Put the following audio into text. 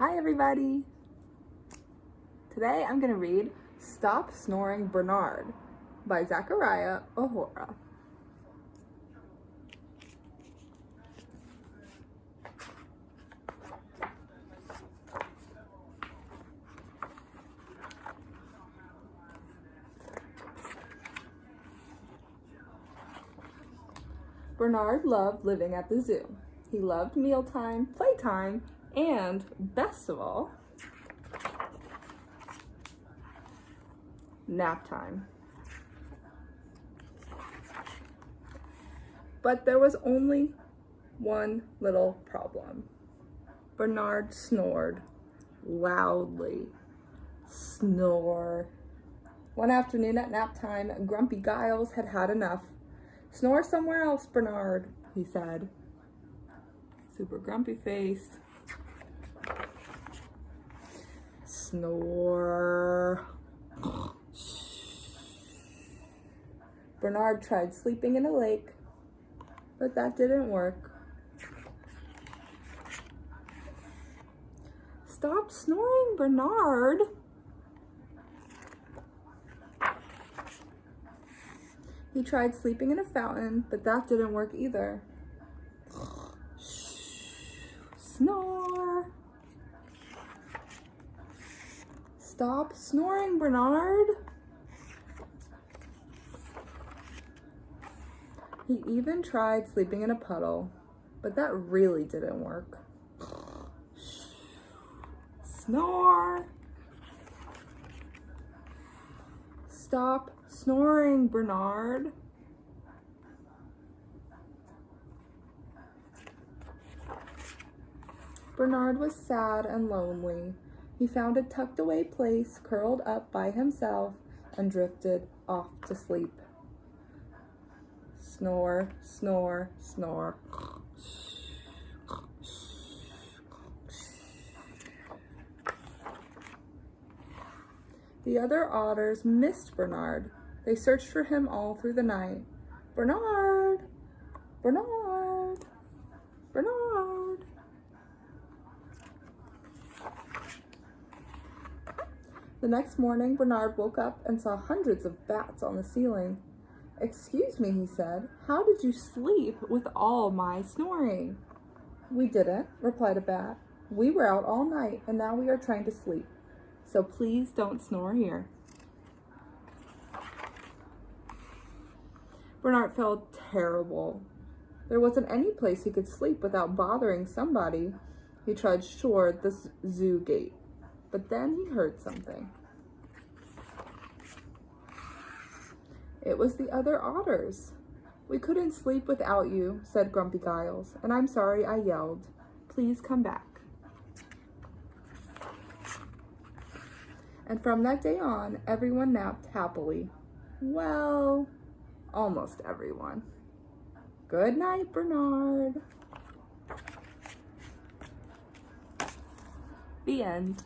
Hi everybody! Today I'm going to read Stop Snoring Bernard by Zachariah. Bernard loved living at the zoo. He loved mealtime, playtime, and, best of all, nap time. But there was only one little problem. Bernard snored loudly. Snore. One afternoon at nap time, Grumpy Giles had had enough. "Snore somewhere else, Bernard," he said. Super grumpy face. Snore. Bernard tried sleeping in a lake, but that didn't work. "Stop snoring, Bernard." He tried sleeping in a fountain, but that didn't work either. Snore. "Stop snoring, Bernard." He even tried sleeping in a puddle, but that really didn't work. Snore. "Stop snoring, Bernard." Bernard was sad and lonely. He found a tucked away place, curled up by himself, and drifted off to sleep. Snore, snore, snore. The other otters missed Bernard. They searched for him all through the night. "Bernard! Bernard! Bernard!" The next morning, Bernard woke up and saw hundreds of bats on the ceiling. "Excuse me," he said, "how did you sleep with all my snoring?" "We didn't," replied a bat. "We were out all night and now we are trying to sleep. So please don't snore here." Bernard felt terrible. There wasn't any place he could sleep without bothering somebody. He trudged toward the zoo gate, but then he heard something. It was the other otters. "We couldn't sleep without you," said Grumpy Giles, "and I'm sorry I yelled. Please come back." And from that day on, everyone napped happily. Well, almost everyone. Good night, Bernard. The end.